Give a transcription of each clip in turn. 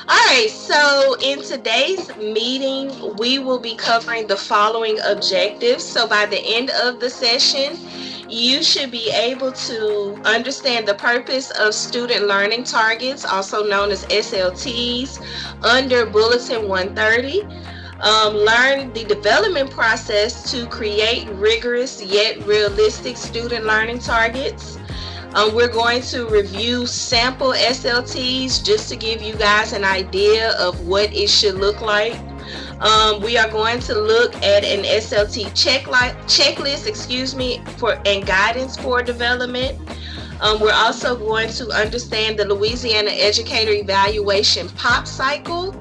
All right, so in today's meeting, we will be covering the following objectives. So by the end of the session, you should be able to understand the purpose of student learning targets, also known as SLTs, under Bulletin 130. Learn the development process to create rigorous yet realistic student learning targets. We're going to review sample SLTs just to give you guys an idea of what it should look like. We are going to look at an SLT checklist, and guidance for development. We're also going to understand the Louisiana Educator Evaluation POP cycle,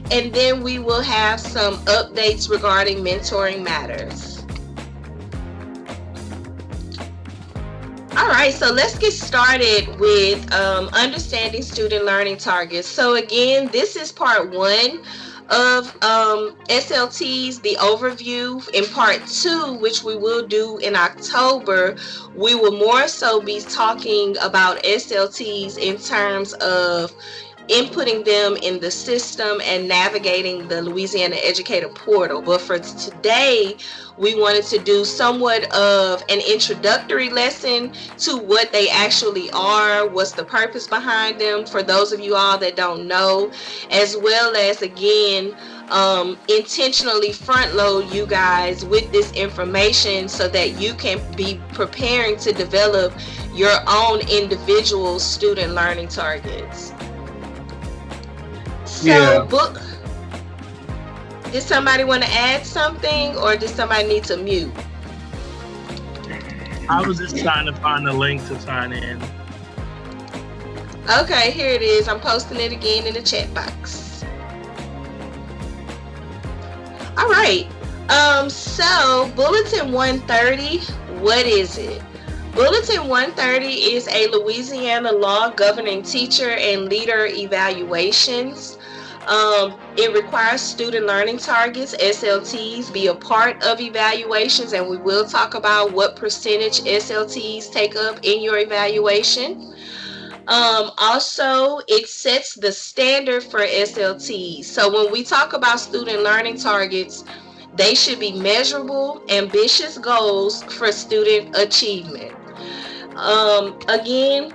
and then we will have some updates regarding mentoring matters. All right, so let's get started with understanding student learning targets. So again, this is part one of SLTs, the overview. In part two, which we will do in October, we will more so be talking about SLTs in terms of inputting them in the system and navigating the Louisiana Educator Portal. But for today, we wanted to do somewhat of an introductory lesson to what they actually are, what's the purpose behind them for those of you all that don't know, as well as, again, intentionally front load you guys with this information so that you can be preparing to develop your own individual student learning targets. Yeah. So, did somebody want to add something, or did somebody need to mute? I was just trying to find the link to sign in. Okay, here it is. I'm posting it again in the chat box. All right. So Bulletin 130, what is it? Bulletin 130 is a Louisiana law governing teacher and leader evaluations. It requires student learning targets, SLTs, be a part of evaluations, and we will talk about what percentage SLTs take up in your evaluation. Also, it sets the standard for SLTs. So when we talk about student learning targets, they should be measurable, ambitious goals for student achievement. Again,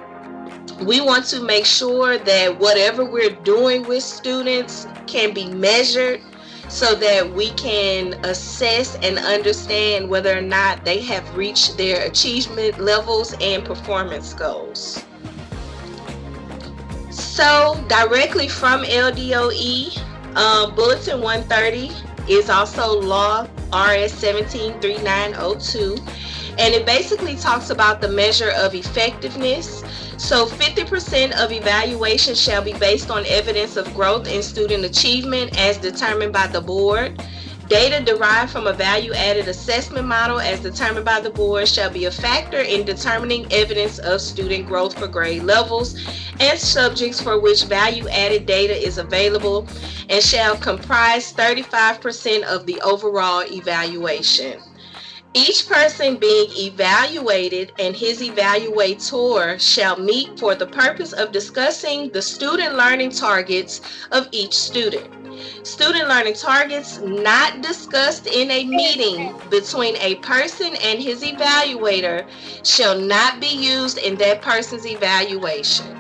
we want to make sure that whatever we're doing with students can be measured so that we can assess and understand whether or not they have reached their achievement levels and performance goals. So directly from LDOE, Bulletin 130 is also Law RS 173902, and it basically talks about the measure of effectiveness. So 50% of evaluation shall be based on evidence of growth in student achievement as determined by the board. Data derived from a value-added assessment model as determined by the board shall be a factor in determining evidence of student growth for grade levels and subjects for which value-added data is available, and shall comprise 35% of the overall evaluation. Each person being evaluated and his evaluator shall meet for the purpose of discussing the student learning targets of each student. Student learning targets not discussed in a meeting between a person and his evaluator shall not be used in that person's evaluation.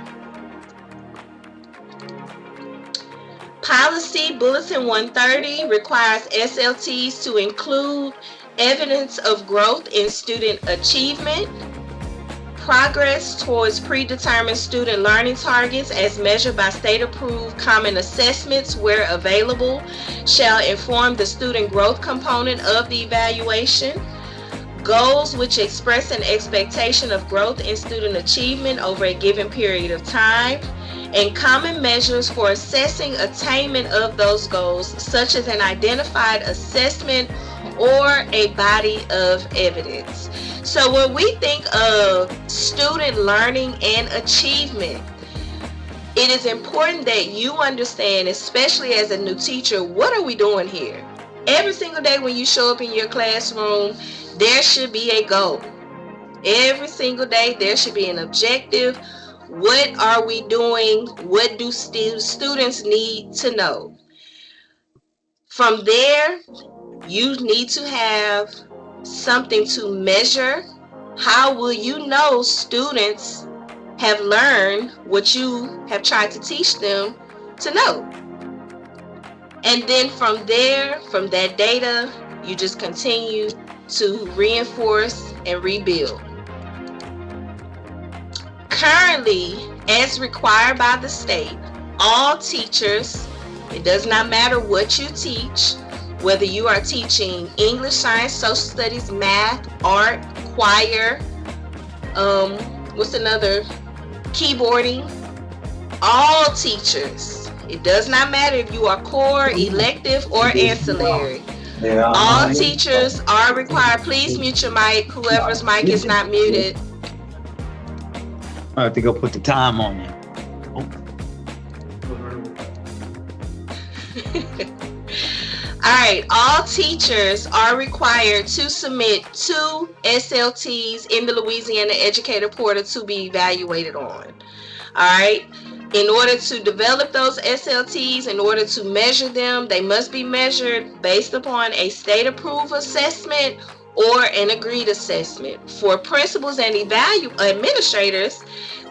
Policy Bulletin 130 requires SLTs to include evidence of growth in student achievement, progress towards predetermined student learning targets as measured by state-approved common assessments where available, shall inform the student growth component of the evaluation. Goals which express an expectation of growth in student achievement over a given period of time, and common measures for assessing attainment of those goals, such as an identified assessment or a body of evidence. So when we think of student learning and achievement, it is important that you understand, especially as a new teacher, what are we doing here? Every single day when you show up in your classroom, there should be a goal. Every single day there should be an objective. What are we doing? What do students need to know? From there, you need to have something to measure. How will you know students have learned what you have tried to teach them to know? And then from there, from that data, you just continue to reinforce and rebuild. Currently, as required by the state, all teachers, it does not matter what you teach, whether you are teaching English, science, social studies, math, art, choir, what's another? Keyboarding. All teachers, it does not matter if you are core, elective, or ancillary. All teachers are required. Please mute your mic, whoever's mic is not muted. I have to go put the time on you. Alright, all teachers are required to submit 2 SLTs in the Louisiana Educator Portal to be evaluated on. Alright, in order to develop those SLTs, in order to measure them, they must be measured based upon a state-approved assessment or an agreed assessment. For principals and administrators,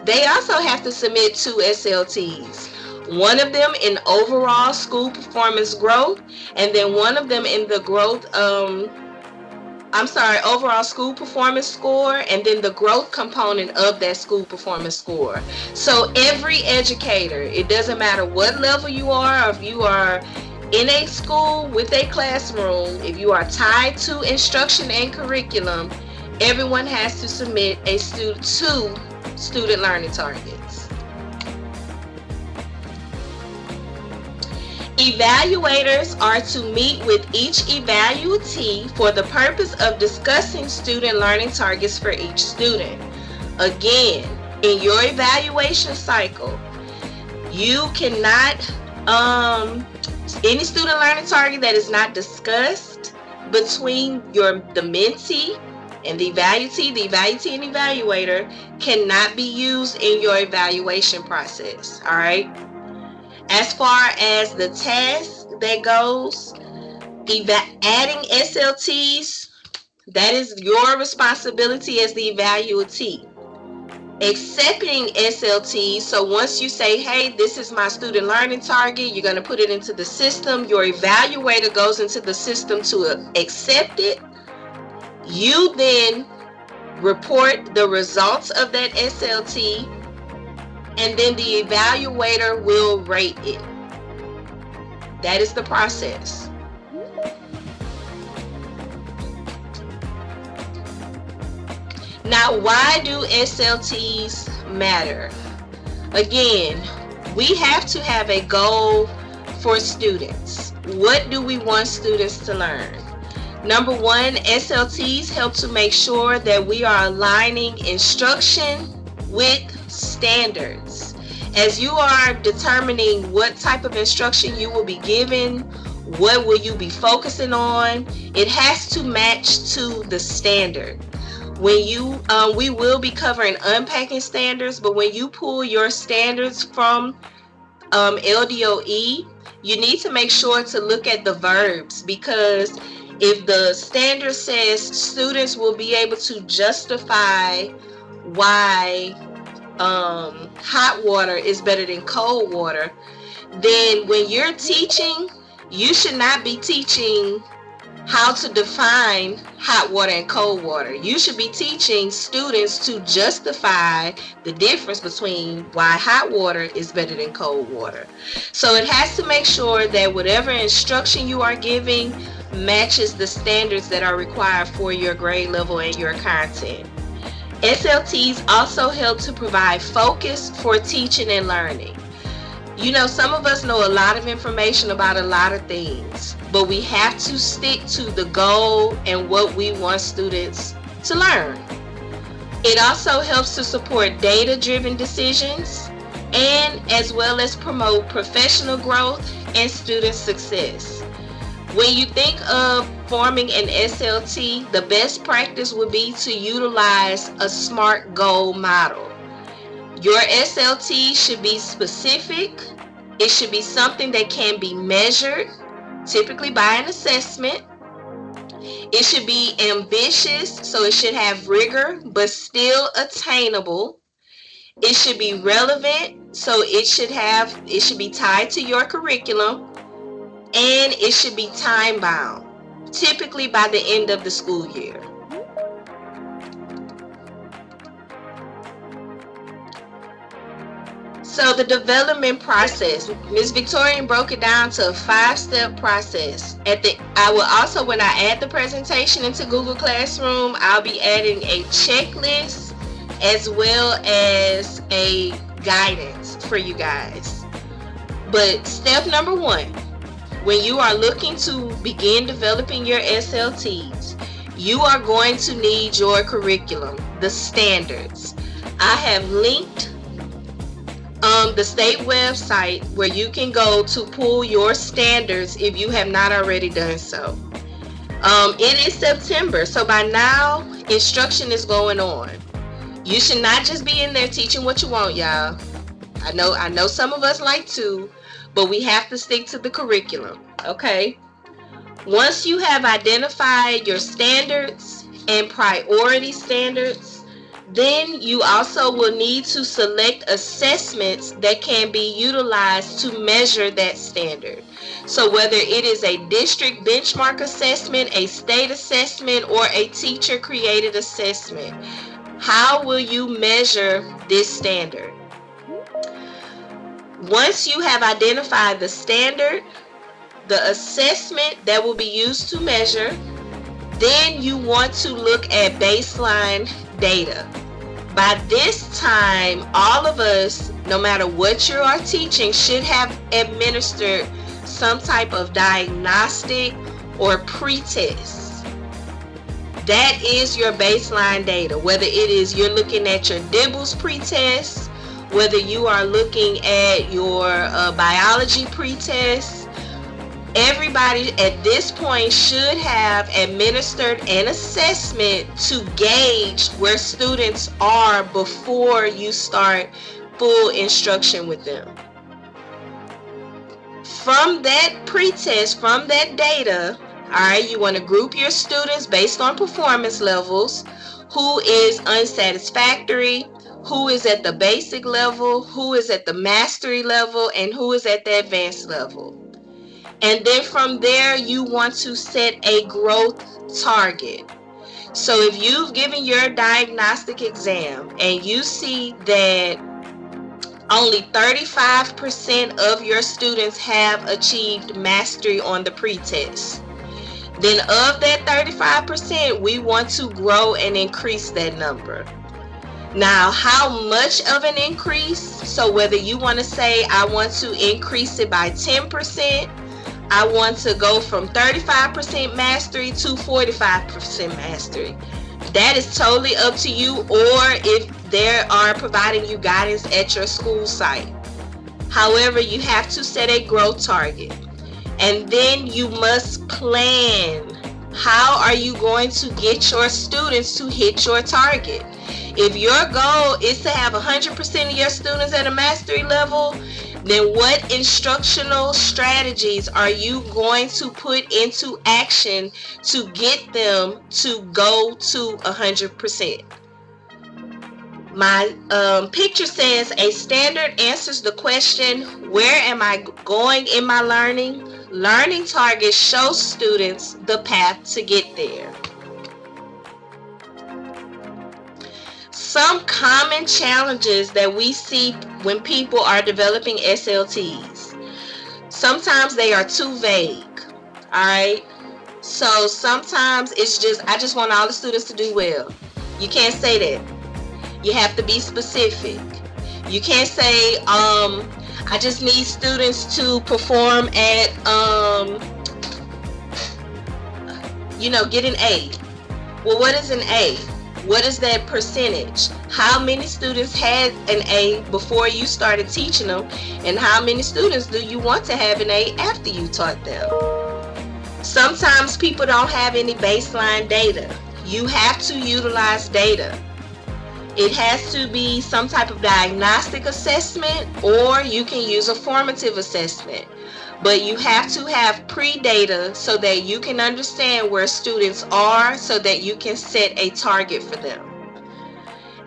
they also have to submit 2 SLTs. One of them in overall school performance growth, and then one of them in the overall school performance score, and then the growth component of that school performance score. So every educator, it doesn't matter what level you are, or if you are in a school with a classroom, if you are tied to instruction and curriculum, everyone has to submit 2 student learning targets. Evaluators are to meet with each evaluatee for the purpose of discussing student learning targets for each student. Again, in your evaluation cycle, you cannot, any student learning target that is not discussed between the mentee and the evaluatee and evaluator cannot be used in your evaluation process, all right? As far as the task that goes, adding SLTs, that is your responsibility as the evaluatee. Accepting SLTs, so once you say, hey, this is my student learning target, you're going to put it into the system, your evaluator goes into the system to accept it. You then report the results of that SLT, and then the evaluator will rate it. That is the process. Now, why do SLTs matter? Again, we have to have a goal for students. What do we want students to learn? Number one, SLTs help to make sure that we are aligning instruction with standards. As you are determining what type of instruction you will be given, what will you be focusing on, it has to match to the standard. When you, we will be covering unpacking standards, but when you pull your standards from LDOE, you need to make sure to look at the verbs, because if the standard says students will be able to justify why hot water is better than cold water, then when you're teaching, you should not be teaching how to define hot water and cold water. You should be teaching students to justify the difference between why hot water is better than cold water. So it has to make sure that whatever instruction you are giving matches the standards that are required for your grade level and your content. SLTs also help to provide focus for teaching and learning. You know, some of us know a lot of information about a lot of things, but we have to stick to the goal and what we want students to learn. It also helps to support data-driven decisions, and as well as promote professional growth and student success. When you think of forming an SLT, the best practice would be to utilize a SMART goal model. Your SLT should be specific. It should be something that can be measured, typically by an assessment. It should be ambitious, so it should have rigor, but still attainable. It should be relevant, so it should be tied to your curriculum, and it should be time bound, typically by the end of the school year. So the development process, Ms. Victorian broke it down to a 5-step process. I will also, when I add the presentation into Google Classroom, I'll be adding a checklist as well as a guidance for you guys. But step number 1, when you are looking to begin developing your SLTs, you are going to need your curriculum, the standards. I have linked the state website where you can go to pull your standards if you have not already done so. It is September, so by now instruction is going on. You should not just be in there teaching what you want, y'all. I know some of us like to, but we have to stick to the curriculum, okay? Once you have identified your standards and priority standards, then you also will need to select assessments that can be utilized to measure that standard. So whether it is a district benchmark assessment, a state assessment, or a teacher created assessment, how will you measure this standard? Once you have identified the standard, the assessment that will be used to measure, then you want to look at baseline data. By this time, all of us, no matter what you are teaching, should have administered some type of diagnostic or pretest. That is your baseline data. Whether it is you're looking at your Dibbles pretest, whether you are looking at your biology pretest, everybody at this point should have administered an assessment to gauge where students are before you start full instruction with them. From that pretest, from that data, all right, you want to group your students based on performance levels. Who is unsatisfactory, who is at the basic level, who is at the mastery level, and who is at the advanced level. And then from there, you want to set a growth target. So if you've given your diagnostic exam and you see that only 35% of your students have achieved mastery on the pretest, then of that 35%, we want to grow and increase that number. Now, how much of an increase? So whether you want to say, I want to increase it by 10%, I want to go from 35% mastery to 45% mastery. That is totally up to you, or if they are providing you guidance at your school site. However, you have to set a growth target. And then you must plan. How are you going to get your students to hit your target? If your goal is to have 100% of your students at a mastery level, then what instructional strategies are you going to put into action to get them to go to 100%? My picture says a standard answers the question, where am I going in my learning? Learning targets show students the path to get there. Some common challenges that we see when people are developing SLTs. Sometimes they are too vague, all right? So sometimes it's just, I just want all the students to do well. You can't say that. You have to be specific. You can't say, I just need students to perform at, get an A. Well, what is an A? What is that percentage? How many students had an A before you started teaching them? And how many students do you want to have an A after you taught them? Sometimes people don't have any baseline data. You have to utilize data. It has to be some type of diagnostic assessment, or you can use a formative assessment. But you have to have pre-data so that you can understand where students are, so that you can set a target for them.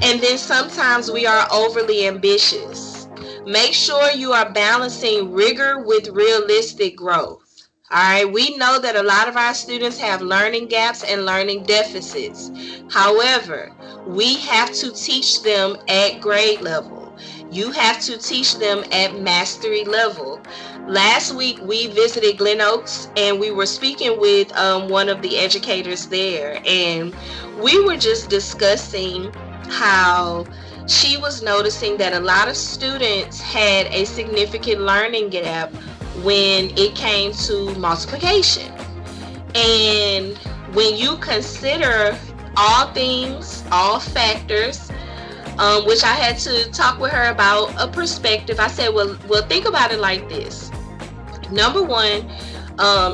And then sometimes we are overly ambitious. Make sure you are balancing rigor with realistic growth. All right, we know that a lot of our students have learning gaps and learning deficits. However, we have to teach them at grade level. You have to teach them at mastery level. Last week, we visited Glen Oaks, and we were speaking with one of the educators there, and we were just discussing how she was noticing that a lot of students had a significant learning gap when it came to multiplication. And when you consider all things, all factors, which I had to talk with her about a perspective, I said, well, think about it like this. Number one,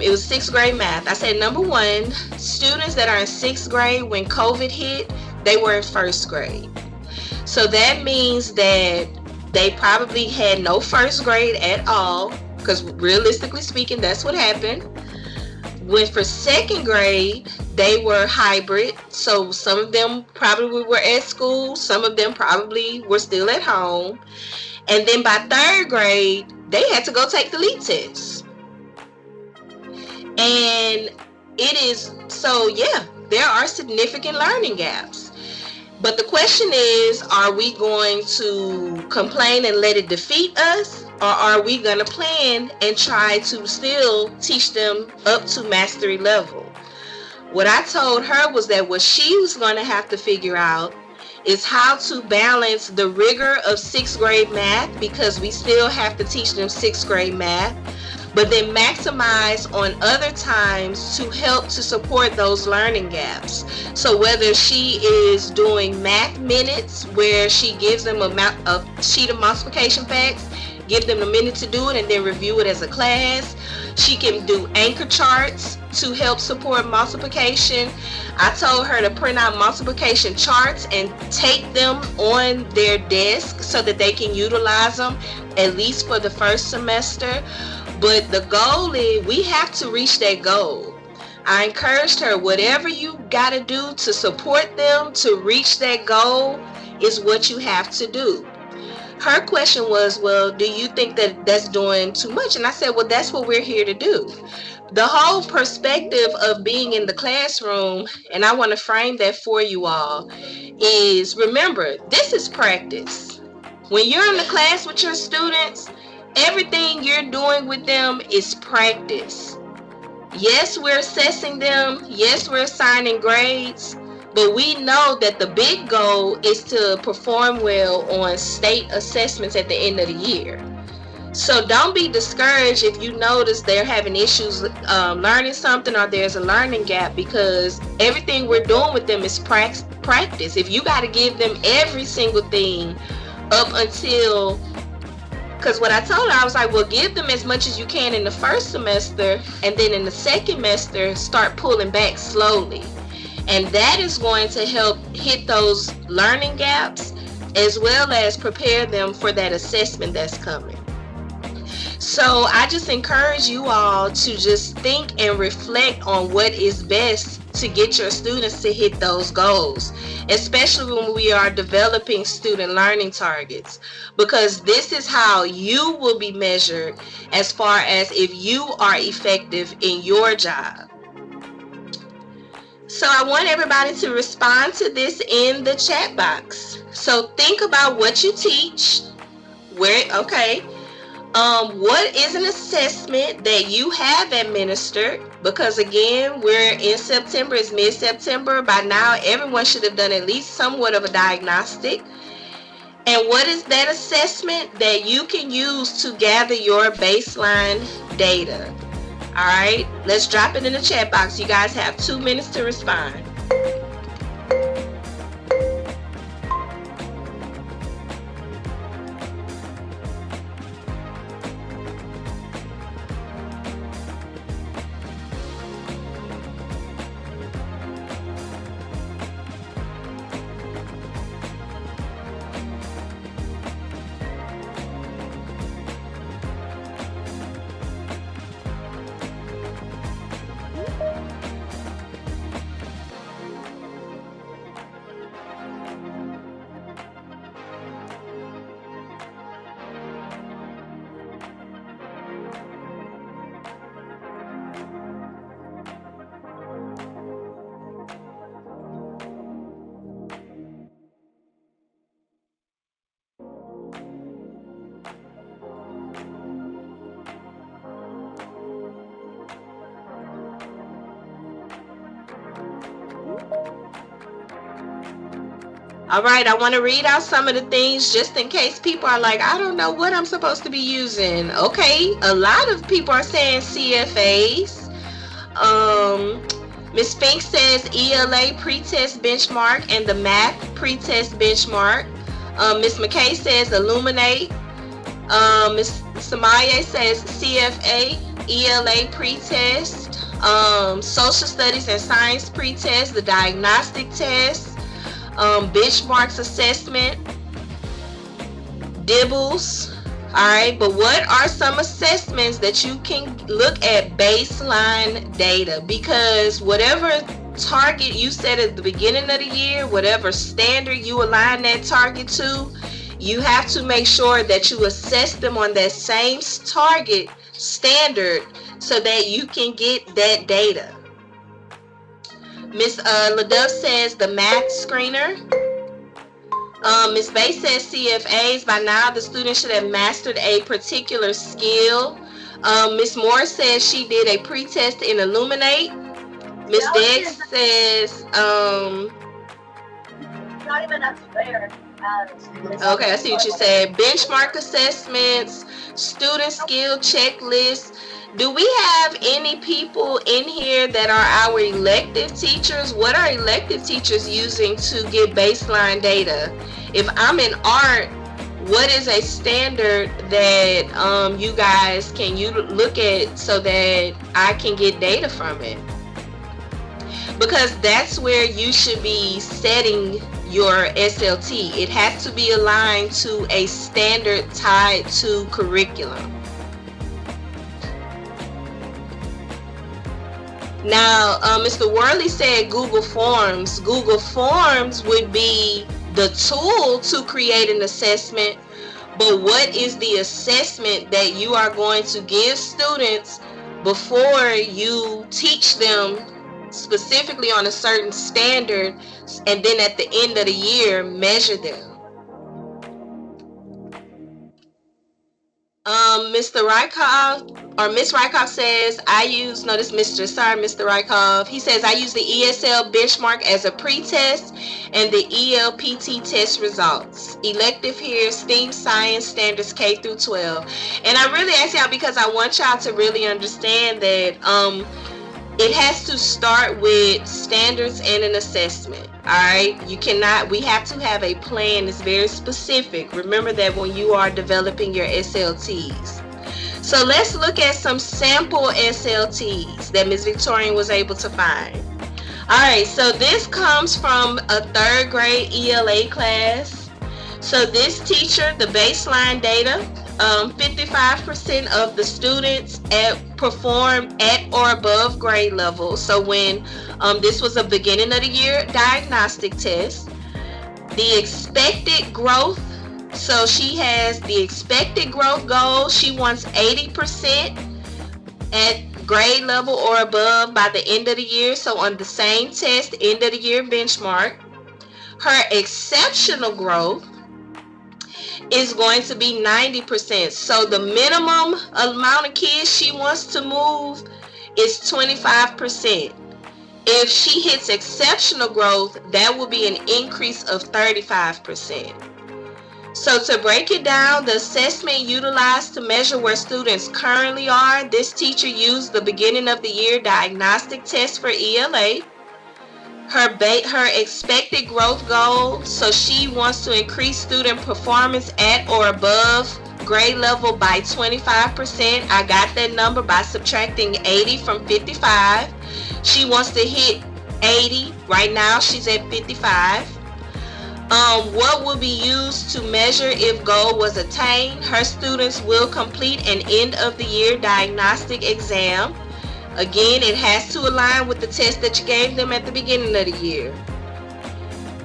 it was 6th grade math. I said, number one, students that are in 6th grade when COVID hit, they were in 1st grade. So that means that they probably had no 1st grade at all, because realistically speaking, that's what happened. When for 2nd grade, they were hybrid. So some of them probably were at school, some of them probably were still at home. And then by 3rd grade, they had to go take the LEAP test. And it is, so yeah, there are significant learning gaps. But the question is, are we going to complain and let it defeat us? Or are we going to plan and try to still teach them up to mastery level? What I told her was that what she was going to have to figure out is how to balance the rigor of 6th grade math, because we still have to teach them 6th grade math, but then maximize on other times to help to support those learning gaps. So whether she is doing math minutes, where she gives them a sheet of multiplication facts, give them a minute to do it, and then review it as a class. She can do anchor charts to help support multiplication. I told her to print out multiplication charts and take them on their desk so that they can utilize them at least for the first semester. But the goal is, we have to reach that goal. I encouraged her, whatever you got to do to support them to reach that goal is what you have to do. Her question was, well, do you think that that's doing too much? And I said, well, that's what we're here to do. The whole perspective of being in the classroom, and I want to frame that for you all, is, remember, this is practice. When you're in the class with your students, everything you're doing with them is practice. Yes, we're assessing them. Yes, we're assigning grades. But we know that the big goal is to perform well on state assessments at the end of the year. So don't be discouraged if you notice they're having issues learning something, or there's a learning gap, because everything we're doing with them is practice. If you got to give them every single thing up until, because what I told her, I was like, well, give them as much as you can in the first semester, and then in the second semester, start pulling back slowly. And that is going to help hit those learning gaps, as well as prepare them for that assessment that's coming. So I just encourage you all to just think and reflect on what is best to get your students to hit those goals, especially when we are developing student learning targets, because this is how you will be measured as far as if you are effective in your job. So I want everybody to respond to this in the chat box. So think about what you teach. What is an assessment that you have administered? Because again, we're in September, it's mid-September. By now, everyone should have done at least somewhat of a diagnostic. And what is that assessment that you can use to gather your baseline data? All right, let's drop it in the chat box. You guys have 2 minutes to respond. All right, I want to read out some of the things just in case people are like, I don't know what I'm supposed to be using. Okay, a lot of people are saying CFAs. Ms. Fink says ELA pretest benchmark and the math pretest benchmark. Ms. McKay says Illuminate. Ms. Samaya says CFA, ELA pretest, social studies and science pretest, the diagnostic test, benchmarks assessment, DIBELS. All right, but what are some assessments that you can look at baseline data? Because whatever target you set at the beginning of the year, whatever standard you align that target to, you have to make sure that you assess them on that same target standard so that you can get that data. Ms. LaDove says the math screener. Ms. Bay says CFAs. By now, the student should have mastered a particular skill. Ms. Moore says she did a pretest in Illuminate. Ms. Dex says, not even up there. Okay, I see what you said. Benchmark assessments, student skill checklists. Do we have any people in here that are our elective teachers? What are elective teachers using to get baseline data? If I'm in art, what is a standard that you guys can look at so that I can get data from it? Because that's where you should be setting your SLT. It has to be aligned to a standard tied to curriculum. Now, Mr. Worley said Google Forms. Google Forms would be the tool to create an assessment, but what is the assessment that you are going to give students before you teach them specifically on a certain standard, and then at the end of the year measure them? Mr. Rykov or Miss Rykov says Mr. Rykov. He says I use the ESL benchmark as a pretest and the ELPT test results. Elective here, STEAM Science Standards K through 12. And I really ask y'all because I want y'all to really understand that it has to start with standards and an assessment. All right, we have to have a plan that's very specific. Remember that when you are developing your SLTs. So let's look at some sample SLTs that Ms. Victorian was able to find. All right, so this comes from a 3rd grade ELA class. So this teacher, the baseline data, 55% of the students performed at or above grade level. So when this was a beginning of the year diagnostic test, the expected growth, so she has the expected growth goal. She wants 80% at grade level or above by the end of the year. So on the same test, end of the year benchmark. Her exceptional growth is going to be 90%. So the minimum amount of kids she wants to move is 25%. If she hits exceptional growth, that will be an increase of 35%. So to break it down, the assessment utilized to measure where students currently are, this teacher used the beginning of the year diagnostic test for ELA. Her expected growth goal, so she wants to increase student performance at or above grade level by 25%. I got that number by subtracting 80 from 55. She wants to hit 80. Right now she's at 55. What will be used to measure if goal was attained? Her students will complete an end of the year diagnostic exam. Again, it has to align with the test that you gave them at the beginning of the year.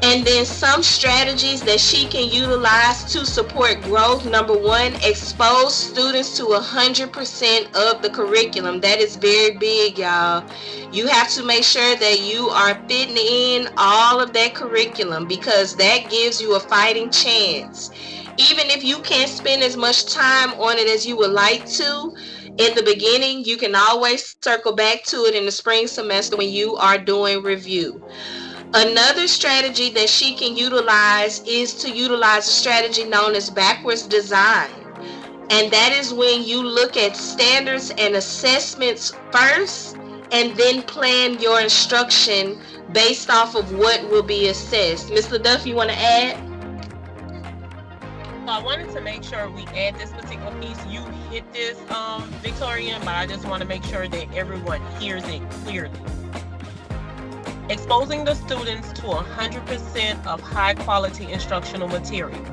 And then some strategies that she can utilize to support growth. Number 1, expose students to 100% of the curriculum. That is very big, y'all. You have to make sure that you are fitting in all of that curriculum because that gives you a fighting chance. Even if you can't spend as much time on it as you would like to, in the beginning, you can always circle back to it in the spring semester when you are doing review. Another strategy that she can utilize is to utilize a strategy known as backwards design. And that is when you look at standards and assessments first and then plan your instruction based off of what will be assessed. Ms. LaDuff, you want to add? I wanted to make sure we add this particular piece. You hit this, Victorian, but I just want to make sure that everyone hears it clearly. Exposing the students to 100% of high quality instructional materials.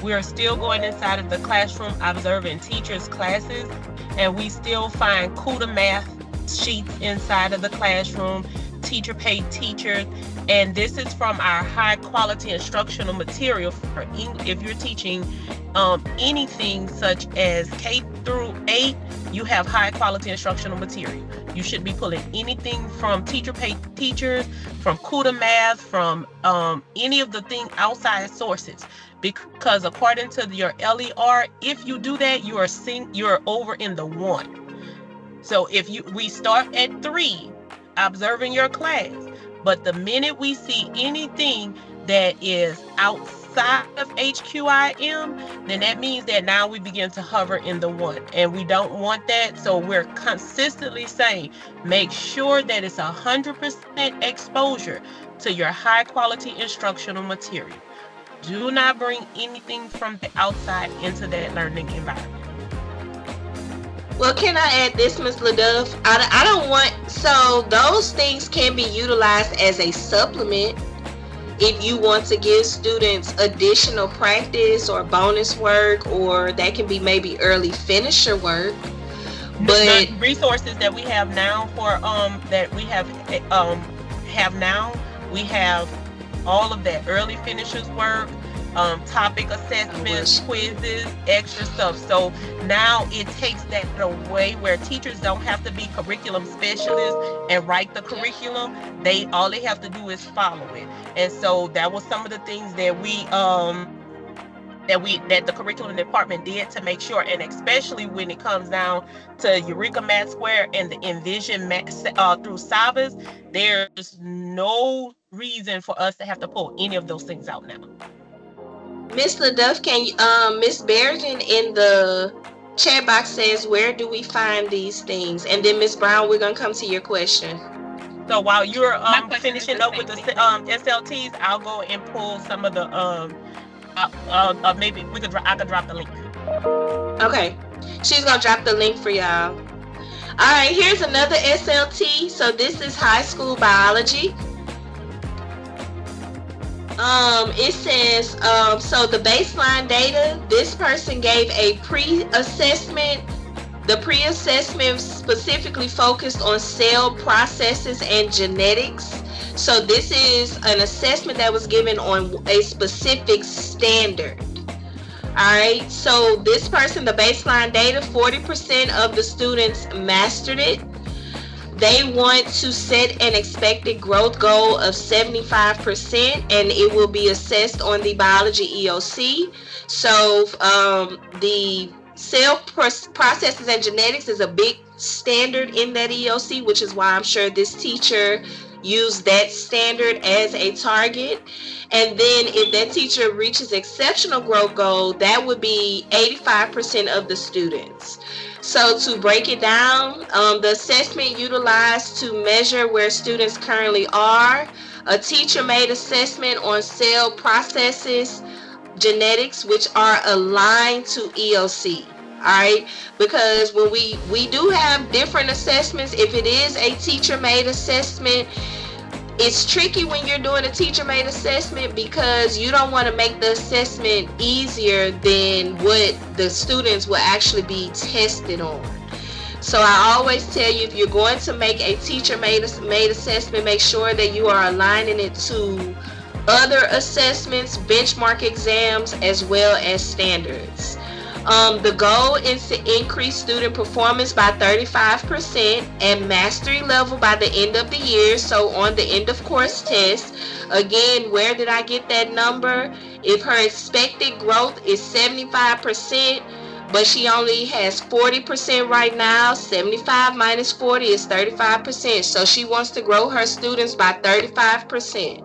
We are still going inside of the classroom observing teachers' classes, and we still find CUDA math sheets inside of the classroom, teacher paid teachers, and this is from our high quality instructional material for if you're teaching anything such as K through 8, you have high quality instructional material. You should be pulling anything from teacher paid teachers, from CUDA math, from any of the thing outside sources, because according to your LER, if you do that, you're over in the 1. So if we start at 3 observing your class, but the minute we see anything that is outside of HQIM, then that means that now we begin to hover in the 1, and we don't want that. So we're consistently saying, make sure that it's 100% exposure to your high quality instructional material. Do not bring anything from the outside into that learning environment. Well, can I add this, Ms. LaDuff? I don't want, so those things can be utilized as a supplement if you want to give students additional practice or bonus work, or that can be maybe early finisher work. But the resources that we have now for that we have now, we have all of that early finishers work, topic assessments, quizzes, extra stuff. So now it takes that away where teachers don't have to be curriculum specialists and write the curriculum. All they have to do is follow it. And so that was some of the things that that the curriculum department did to make sure, and especially when it comes down to Eureka Math Square and the Envision through Savas, there's no reason for us to have to pull any of those things out now. Ms. LaDuff, can you, Ms. Bergen in the chat box says, where do we find these things? And then Ms. Brown, we're gonna come to your question. So while you're finishing up with the SLTs, I'll go and pull some of the maybe I could drop the link. Okay, she's gonna drop the link for y'all. All right, here's another SLT. So this is high school biology. It says, so the baseline data, this person gave a pre-assessment. The pre-assessment specifically focused on cell processes and genetics. So this is an assessment that was given on a specific standard. All right, so this person, the baseline data, 40% of the students mastered it. They want to set an expected growth goal of 75%, and it will be assessed on the biology EOC. So the cell processes and genetics is a big standard in that EOC, which is why I'm sure this teacher used that standard as a target. And then if that teacher reaches exceptional growth goal, that would be 85% of the students. So to break it down, the assessment utilized to measure where students currently are, a teacher-made assessment on cell processes, genetics, which are aligned to EOC. All right, because when we do have different assessments, if it is a teacher-made assessment, it's tricky when you're doing a teacher-made assessment because you don't want to make the assessment easier than what the students will actually be tested on. So I always tell you, if you're going to make a teacher-made assessment, make sure that you are aligning it to other assessments, benchmark exams, as well as standards. The goal is to increase student performance by 35% and mastery level by the end of the year. So on the end of course test, again, where did I get that number? If her expected growth is 75%, but she only has 40% right now. 75 minus 40 is 35%. So she wants to grow her students by 35%.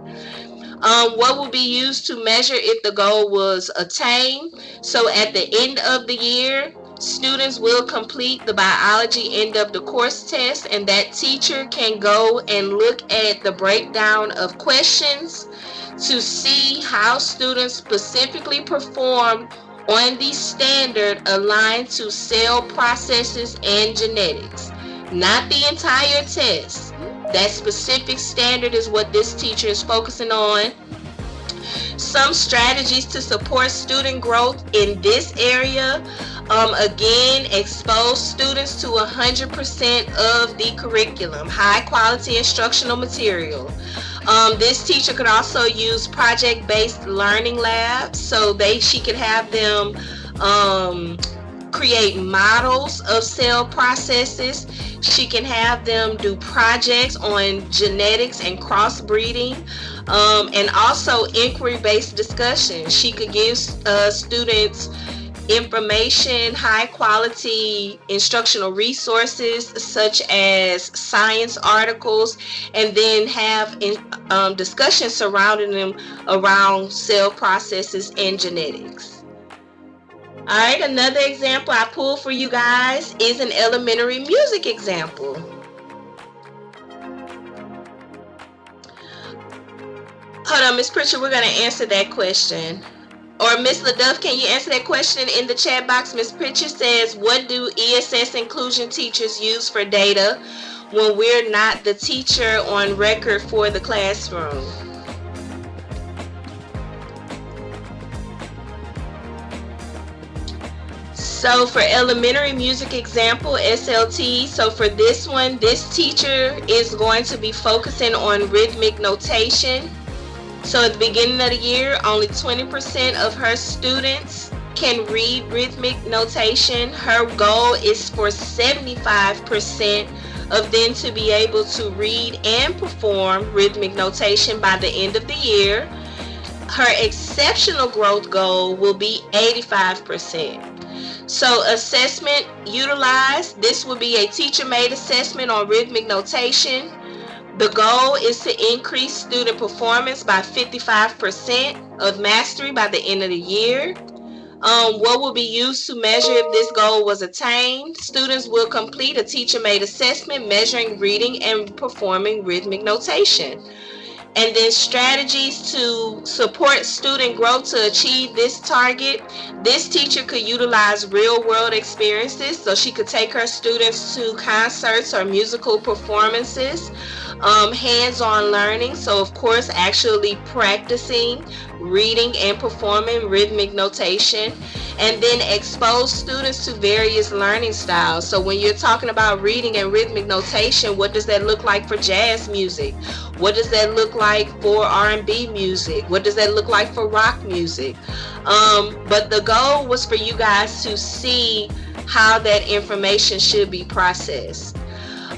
What will be used to measure if the goal was attained? So at the end of the year, students will complete the biology end of the course test, and that teacher can go and look at the breakdown of questions to see how students specifically performed on the standard aligned to cell processes and genetics. Not the entire test. That specific standard is what this teacher is focusing on. Some strategies to support student growth in this area. Again, expose students to 100% of the curriculum, high quality instructional material. This teacher could also use project-based learning labs, so she could have them create models of cell processes. She can have them do projects on genetics and crossbreeding, and also inquiry-based discussion. She could give students information, high quality instructional resources such as science articles, and then have discussions surrounding them around cell processes and genetics. All right, another example I pulled for you guys is an elementary music example. Hold on, Ms. Pritchard, we're going to answer that question. Or Ms. LaDuff, can you answer that question in the chat box? Ms. Pritchard says, what do ESS inclusion teachers use for data when we're not the teacher on record for the classroom? So for elementary music example, SLT, so for this one, this teacher is going to be focusing on rhythmic notation. So at the beginning of the year, only 20% of her students can read rhythmic notation. Her goal is for 75% of them to be able to read and perform rhythmic notation by the end of the year. Her exceptional growth goal will be 85%. So assessment utilized, this will be a teacher-made assessment on rhythmic notation. The goal is to increase student performance by 55% of mastery by the end of the year. What will be used to measure if this goal was attained? Students will complete a teacher-made assessment measuring reading and performing rhythmic notation. And then strategies to support student growth to achieve this target. This teacher could utilize real-world experiences, so she could take her students to concerts or musical performances. Hands-on learning, so of course actually practicing reading and performing rhythmic notation, and then expose students to various learning styles. So when you're talking about reading and rhythmic notation, what does that look like for jazz music? What does that look like for R&B music? What does that look like for rock music? But the goal was for you guys to see how that information should be processed.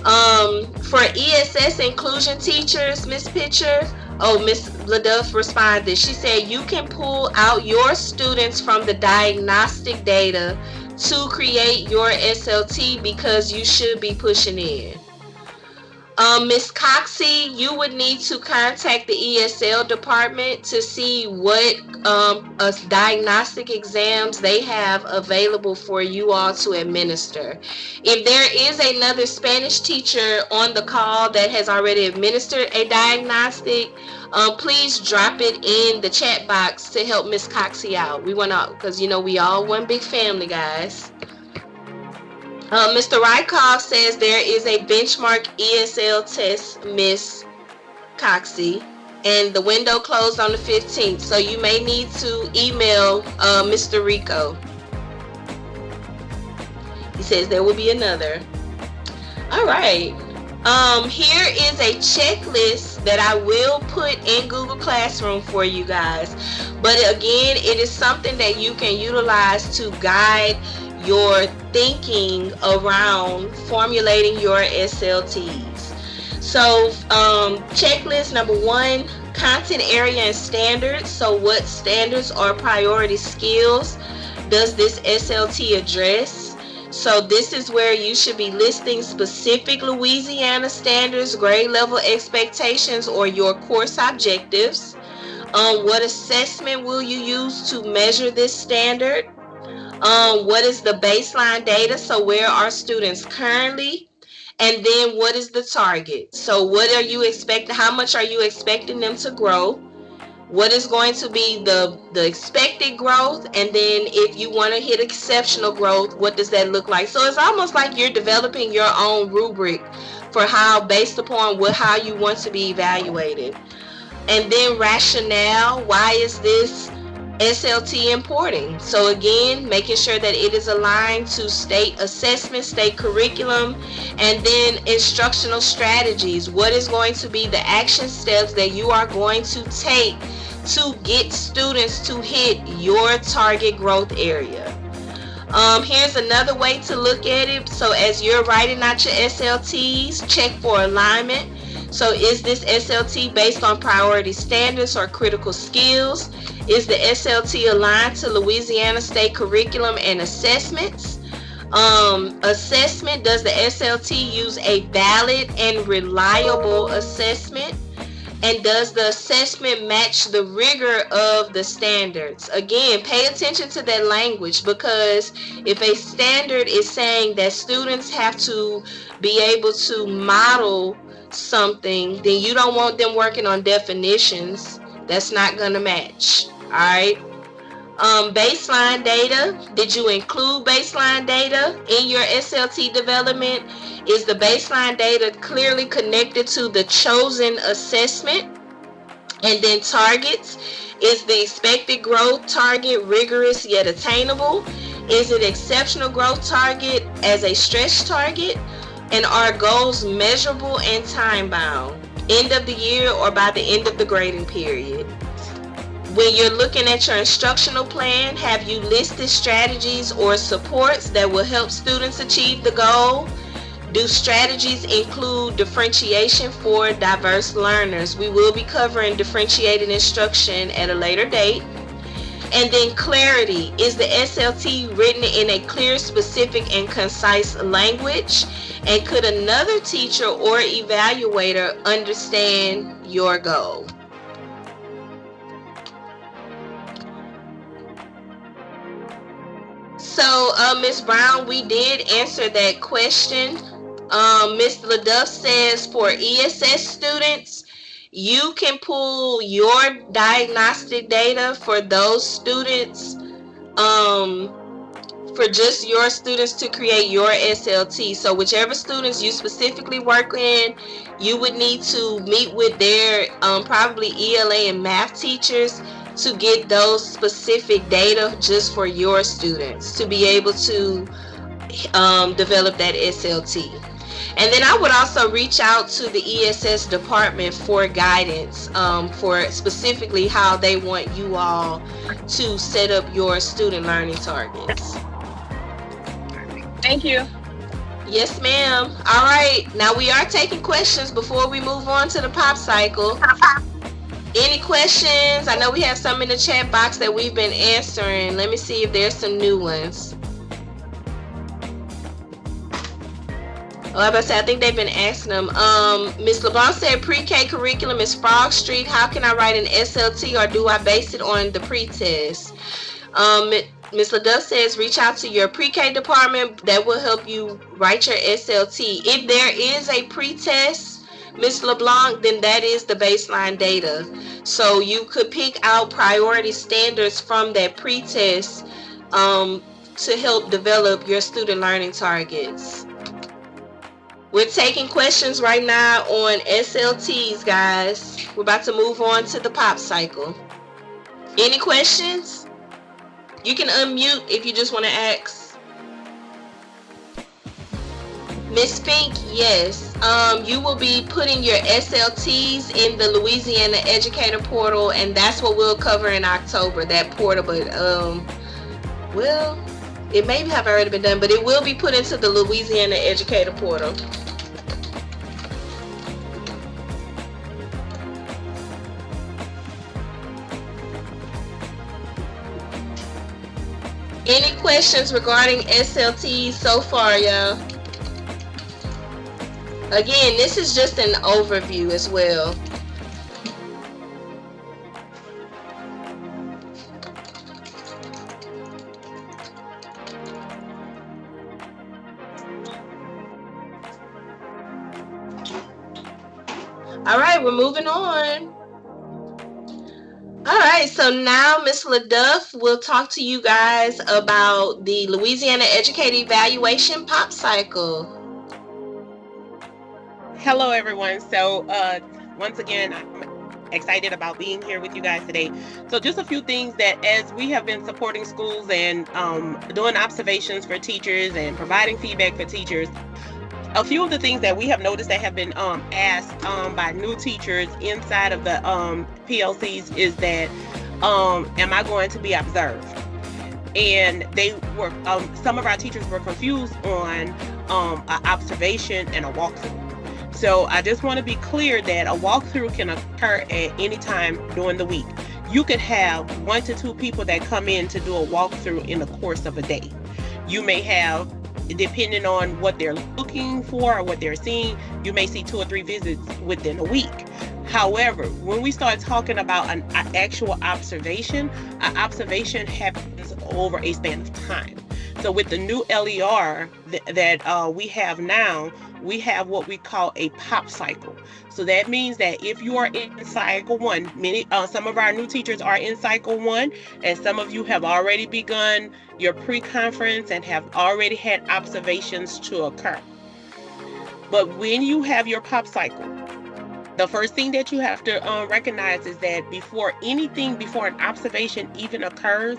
For ESS inclusion teachers, Miss LaDuff responded. She said you can pull out your students from the diagnostic data to create your SLT because you should be pushing in. Ms. Coxey, you would need to contact the ESL department to see what diagnostic exams they have available for you all to administer. If there is another Spanish teacher on the call that has already administered a diagnostic, please drop it in the chat box to help Ms. Coxey out. We want to, because we all one big family, guys. Mr. Rykoff says there is a benchmark ESL test, Miss Coxey, and the window closed on the 15th, so you may need to email Mr. Rico. He says there will be another. All right. Here is a checklist that I will put in Google Classroom for you guys. But again, it is something that you can utilize to guide your thinking around formulating your SLTs. So checklist number 1, content area and standards. So what standards or priority skills does this SLT address? So this is where you should be listing specific Louisiana standards, grade level expectations, or your course objectives. What assessment will you use to measure this standard? What is the baseline data? So where are students currently? And then what is the target? So what are you expecting? How much are you expecting them to grow? What is going to be the expected growth? And then if you want to hit exceptional growth, what does that look like? So it's almost like you're developing your own rubric for how, based upon how you want to be evaluated. And then rationale, why is this SLT important? So again, making sure that it is aligned to state assessment, state curriculum, and then instructional strategies. What is going to be the action steps that you are going to take to get students to hit your target growth area? Here's another way to look at it. So as you're writing out your SLTs, check for alignment. So is this SLT based on priority standards or critical skills? Is the SLT aligned to Louisiana state curriculum and assessments? Assessment, does the SLT use a valid and reliable assessment? And does the assessment match the rigor of the standards? Again, pay attention to that language, because if a standard is saying that students have to be able to model something, then you don't want them working on definitions. That's not going to match. All right. Baseline data. Did you include baseline data in your SLT development? Is the baseline data clearly connected to the chosen assessment? And then targets. Is the expected growth target rigorous yet attainable? Is it exceptional growth target as a stretch target? And are goals measurable and time bound? End of the year or by the end of the grading period? When you're looking at your instructional plan, have you listed strategies or supports that will help students achieve the goal? Do strategies include differentiation for diverse learners? We will be covering differentiated instruction at a later date. And then clarity. Is the SLT written in a clear, specific, and concise language? And could another teacher or evaluator understand your goal? So, Ms. Brown, we did answer that question. Ms. LaDuff says for ESS students, you can pull your diagnostic data for those students, for just your students to create your SLT. So whichever students you specifically work in, you would need to meet with their probably ELA and math teachers to get those specific data just for your students to be able to develop that SLT. And then I would also reach out to the ESS department for guidance for specifically how they want you all to set up your student learning targets. Thank you. Yes, ma'am. All right. Now we are taking questions before we move on to the pop cycle. Any questions? I know we have some in the chat box that we've been answering. Let me see if there's some new ones. I think they've been asking them. Ms. LeBlanc said pre-K curriculum is Frog Street. How can I write an SLT, or do I base it on the pre-test? Ms. LaDuff says reach out to your pre-K department. That will help you write your SLT. If there is a pre-test, Ms. LeBlanc, then that is the baseline data. So you could pick out priority standards from that pre-test to help develop your student learning targets. We're taking questions right now on SLTs, guys. We're about to move on to the pop cycle. Any questions? You can unmute if you just want to ask. Miss Fink, yes. You will be putting your SLTs in the Louisiana Educator Portal, and that's what we'll cover in October, that portal. But, well, it may have already been done, but it will be put into the Louisiana Educator Portal. Any questions regarding SLT so far, y'all? Again, this is just an overview as well. All right, we're moving on. All right, so now Ms. LaDuff will talk to you guys about the Louisiana Educator Evaluation Pop Cycle. Hello, everyone. So once again, I'm excited about being here with you guys today. So just a few things that as we have been supporting schools and doing observations for teachers and providing feedback for teachers, a few of the things that we have noticed that have been asked by new teachers inside of the PLCs is that, am I going to be observed? And they were, some of our teachers were confused on an observation and a walkthrough. So I just want to be clear that a walkthrough can occur at any time during the week. You could have 1 to 2 people that come in to do a walkthrough in the course of a day. You may have, depending on what they're looking for or what they're seeing, you may see 2 or 3 visits within a week. However, when we start talking about an actual observation, an observation happens over a span of time. So with the new LER that we have now, we have what we call a pop cycle. So that means that if you are in cycle 1, some of our new teachers are in cycle 1, and some of you have already begun your pre-conference and have already had observations to occur. But when you have your pop cycle, the first thing that you have to recognize is that before an observation even occurs,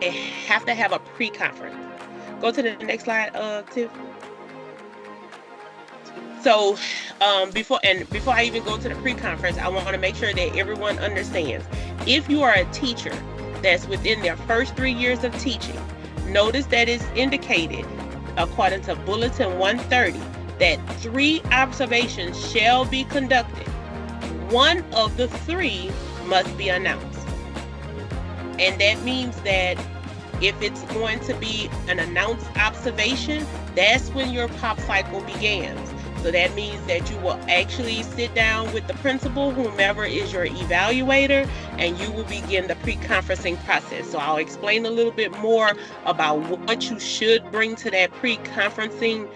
it have to have a pre-conference. Go to the next slide, Tiff. So before I even go to the pre-conference, I want to make sure that everyone understands. If you are a teacher that's within their first 3 years of teaching, notice that it's indicated according to Bulletin 130 that 3 observations shall be conducted. 1 of the 3 must be announced. And that means that if it's going to be an announced observation, that's when your pop cycle begins. So that means that you will actually sit down with the principal, whomever is your evaluator, and you will begin the pre-conferencing process. So I'll explain a little bit more about what you should bring to that pre-conferencing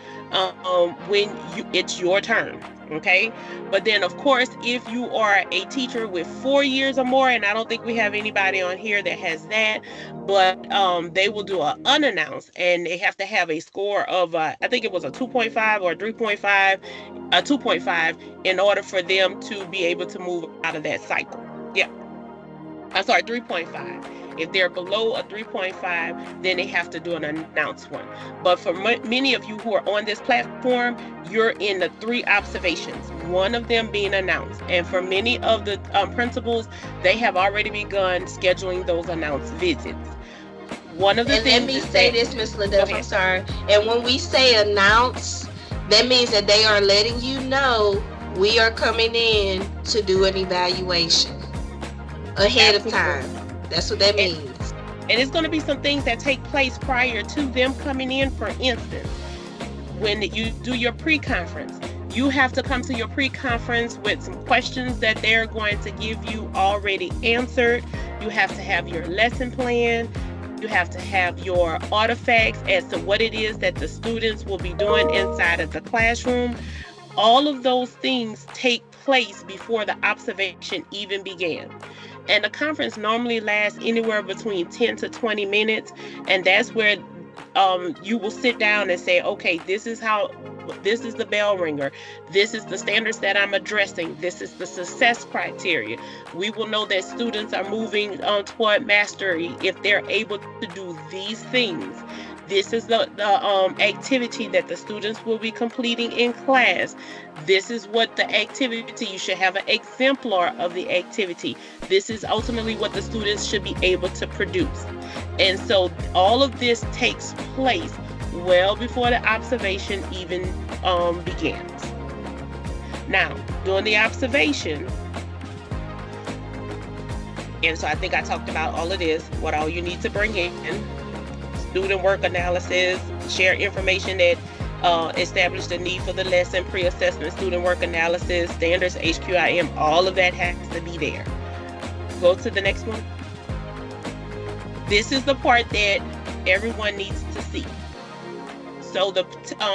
when it's your turn. Okay, but then of course, if you are a teacher with 4 years or more, and I don't think we have anybody on here that has that, but they will do an unannounced, and they have to have a score of I think it was a 2.5 or 3.5, a 2.5 in order for them to be able to move out of that cycle. Yeah, I'm sorry, 3.5. If they're below a 3.5, then they have to do an announced one. But for many of you who are on this platform, you're in the 3 observations, 1 of them being announced. And for many of the principals, they have already begun scheduling those announced visits. One of the things. Let me say this, Ms. LaDuff, I'm sorry. And when we say announce, that means that they are letting you know we are coming in to do an evaluation ahead of time. That's what that means. And it's going to be some things that take place prior to them coming in. For instance, when you do your pre-conference, you have to come to your pre-conference with some questions that they're going to give you already answered. You have to have your lesson plan. You have to have your artifacts as to what it is that the students will be doing inside of the classroom. All of those things take place before the observation even began. And the conference normally lasts anywhere between 10 to 20 minutes. And that's where you will sit down and say, okay, this is the bell ringer. This is the standards that I'm addressing. This is the success criteria. We will know that students are moving toward mastery if they're able to do these things. This is the activity that the students will be completing in class. This is what the activity, you should have an exemplar of the activity. This is ultimately what the students should be able to produce. And so all of this takes place well before the observation even begins. Now, during the observation, and so I think I talked about all of this, what all you need to bring in. student work analysis, share information that establish the need for the lesson, pre-assessment, student work analysis, standards, HQIM, all of that has to be there. Go to the next one. This is the part that everyone needs to see. So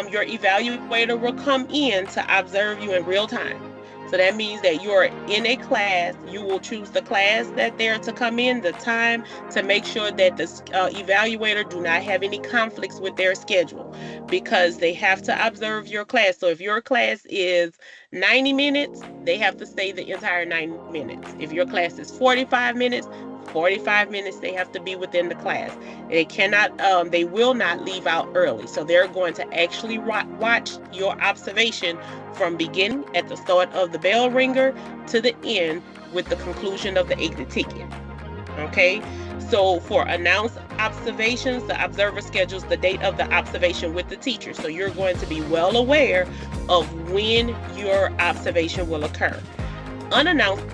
your evaluator will come in to observe you in real time. So that means that you're in a class, you will choose the class that they're to come in, the time, to make sure that the evaluator do not have any conflicts with their schedule, because they have to observe your class. So if your class is 90 minutes, they have to stay the entire 90 minutes. If your class is 45 minutes, 45 minutes they have to be within the class. They cannot, they will not leave out early. So they're going to actually watch your observation from beginning at the start of the bell ringer to the end with the conclusion of the exit ticket. Okay, so for announced observations, the observer schedules the date of the observation with the teacher. So you're going to be well aware of when your observation will occur. Unannounced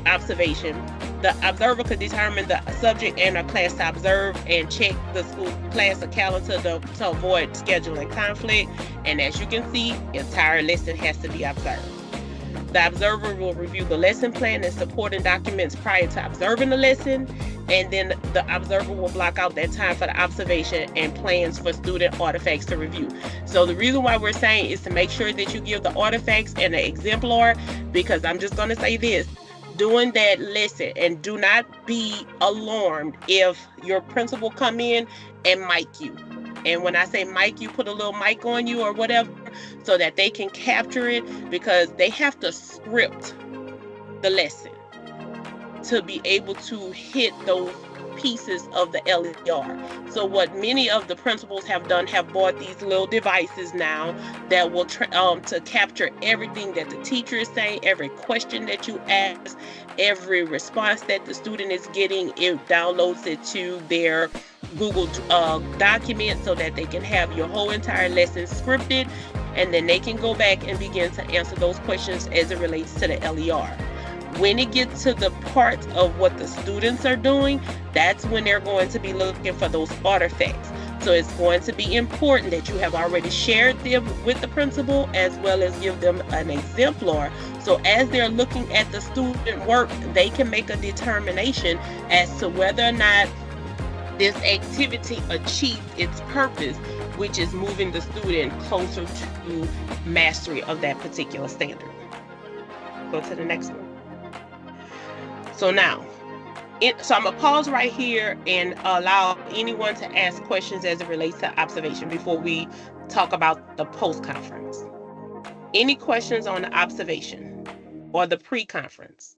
observation, the observer could determine the subject and a class to observe and check the school class or calendar to avoid scheduling conflict. And as you can see, the entire lesson has to be observed. The observer will review the lesson plan and supporting documents prior to observing the lesson. And then the observer will block out that time for the observation and plans for student artifacts to review. So the reason why we're saying is to make sure that you give the artifacts and the exemplar, because I'm just going to say this, during that lesson, and do not be alarmed if your principal come in and mic you. And when I say mic you, put a little mic on you or whatever so that they can capture it, because they have to script the lesson to be able to hit those pieces of the LER. So what many of the principals have done, have bought these little devices now that will to capture everything that the teacher is saying, every question that you ask, every response that the student is getting. It downloads it to their Google document so that they can have your whole entire lesson scripted, and then they can go back and begin to answer those questions as it relates to the LER. When it gets to the part of what the students are doing, that's when they're going to be looking for those artifacts. So it's going to be important that you have already shared them with the principal, as well as give them an exemplar. So as they're looking at the student work, they can make a determination as to whether or not this activity achieved its purpose, which is moving the student closer to mastery of that particular standard. Go to the next one. So now, so I'm gonna pause right here and allow anyone to ask questions as it relates to observation before we talk about the post-conference. Any questions on the observation or the pre-conference?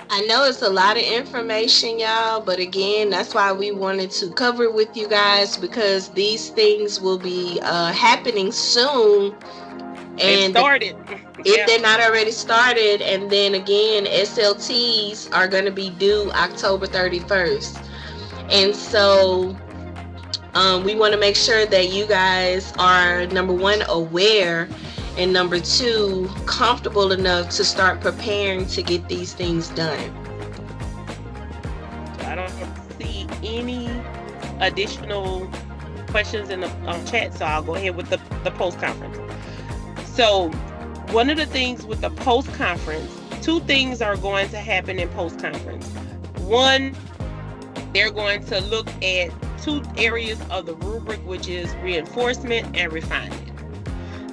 I know it's a lot of information, y'all, but again, that's why we wanted to cover it with you guys, because these things will be happening soon. And started. If they're not already started, and then again, SLTs are going to be due October 31st. And so we want to make sure that you guys are, number one, aware, and number two, comfortable enough to start preparing to get these things done. I don't see any additional questions in the chat, so I'll go ahead with the post-conference. So one of the things with the post-conference, two things are going to happen in post-conference. One, they're going to look at two areas of the rubric, which is reinforcement and refinement.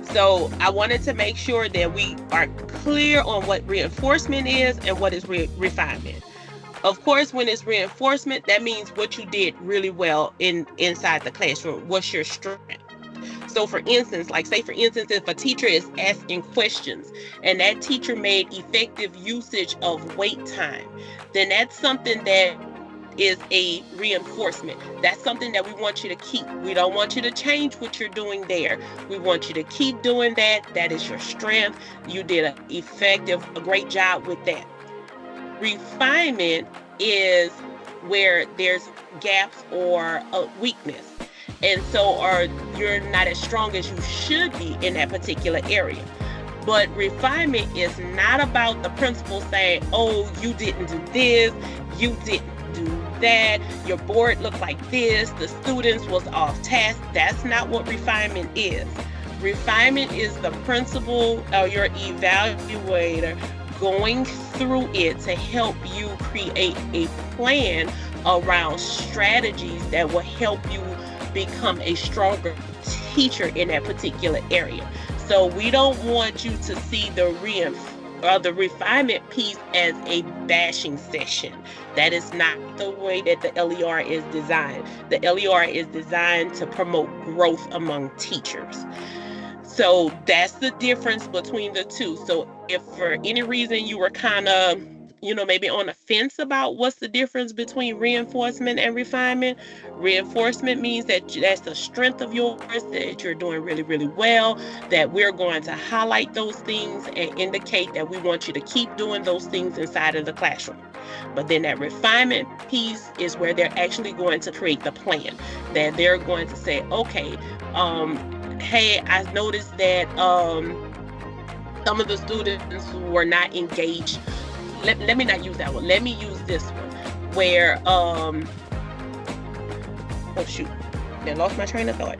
So I wanted to make sure that we are clear on what reinforcement is and what is refinement. Of course, when it's reinforcement, that means what you did really well inside the classroom. What's your strength? So for instance, if a teacher is asking questions and that teacher made effective usage of wait time, then that's something that is a reinforcement. That's something that we want you to keep. We don't want you to change what you're doing there. We want you to keep doing that. That is your strength. You did a great job with that. Refinement is where there's gaps or a weakness. And so you're not as strong as you should be in that particular area. But refinement is not about the principal saying, oh, you didn't do this, you didn't do that, your board looked like this, the students was off task. That's not what refinement is. Refinement is the principal or your evaluator going through it to help you create a plan around strategies that will help you become a stronger teacher in that particular area. So we don't want you to see the refinement piece as a bashing session. That is not the way that the LER is designed. The LER is designed to promote growth among teachers. So that's the difference between the two. So if for any reason you were kind of, maybe on the fence about what's the difference between reinforcement and refinement, reinforcement means that that's the strength of yours, that you're doing really, really well, that we're going to highlight those things and indicate that we want you to keep doing those things inside of the classroom. But then that refinement piece is where they're actually going to create the plan, that they're going to say, okay, hey, I noticed that some of the students were not engaged. Let me not use that one. Let me use this one where, oh shoot, I lost my train of thought.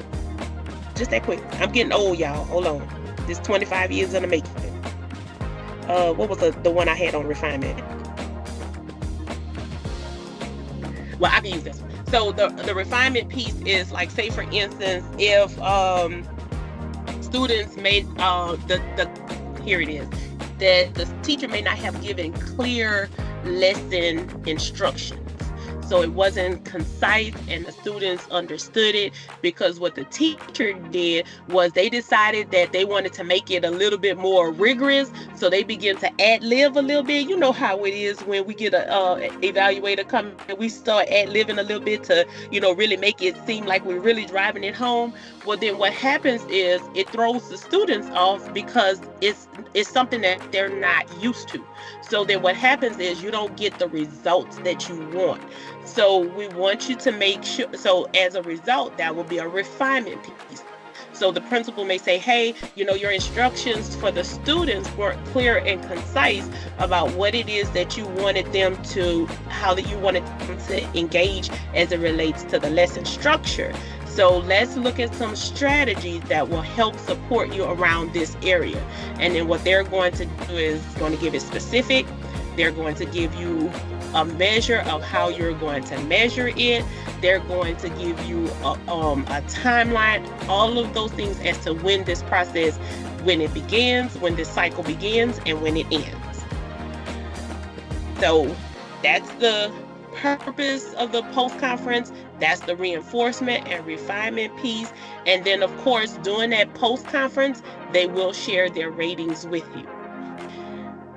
Just that quick. I'm getting old, y'all. Hold on. This 25 years in the making. What was the one I had on refinement? Well, I can use this one. So the refinement piece is like, say for instance, if students made here it is, that the teacher may not have given clear lesson instructions. So it wasn't concise and the students understood it, because what the teacher did was they decided that they wanted to make it a little bit more rigorous. So they begin to ad-lib a little bit. You know how it is when we get a evaluator coming, we start ad-libbing a little bit to, really make it seem like we're really driving it home. Well, then what happens is it throws the students off because it's something that they're not used to. So then what happens is you don't get the results that you want. So we want you to make sure, so as a result, that will be a refinement piece. So the principal may say, hey, your instructions for the students weren't clear and concise about what it is that you wanted them to, how that you wanted them to engage as it relates to the lesson structure. So let's look at some strategies that will help support you around this area. And then what they're going to do is going to give it specific. They're going to give you a measure of how you're going to measure it. They're going to give you a timeline, all of those things as to when this process, when it begins, when this cycle begins, and when it ends. So that's the purpose of the post-conference. That's the reinforcement and refinement piece. And then, of course, during that post-conference, they will share their ratings with you.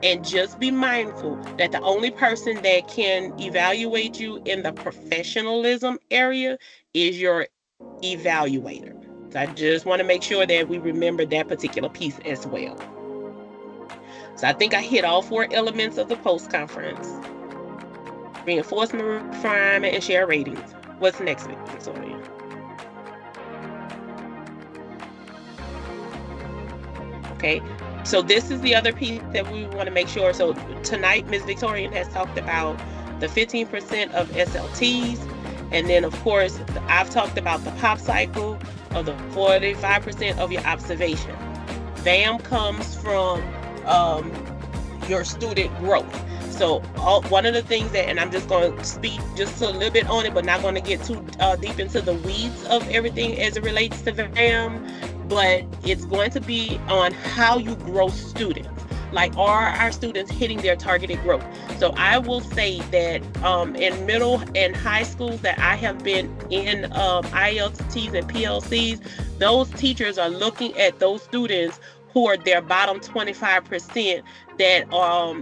And just be mindful that the only person that can evaluate you in the professionalism area is your evaluator. So I just want to make sure that we remember that particular piece as well. So I think I hit all 4 elements of the post-conference. Reinforcement, refinement, and share ratings. What's next, Victoria? Okay. So this is the other piece that we want to make sure. So tonight, Ms. Victorian has talked about the 15% of SLTs. And then, of course, I've talked about the POP cycle of the 45% of your observation. VAM comes from your student growth. So one of the things that, and I'm just going to speak just a little bit on it, but not going to get too deep into the weeds of everything as it relates to VAM. But it's going to be on how you grow students. Like, are our students hitting their targeted growth? So I will say that in middle and high schools that I have been in, ILTs and PLCs, those teachers are looking at those students who are their bottom 25% that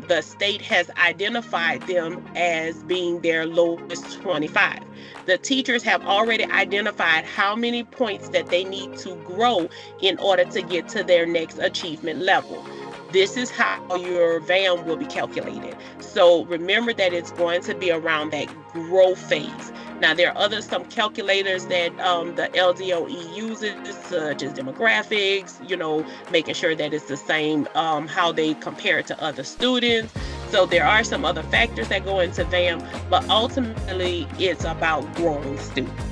the state has identified them as being their lowest 25. The teachers have already identified how many points that they need to grow in order to get to their next achievement level. This is how your VAM will be calculated. So remember that it's going to be around that growth phase. Now, there are some calculators that the LDOE uses, such as demographics, making sure that it's the same, how they compare it to other students. So there are some other factors that go into VAM, but ultimately it's about growing students.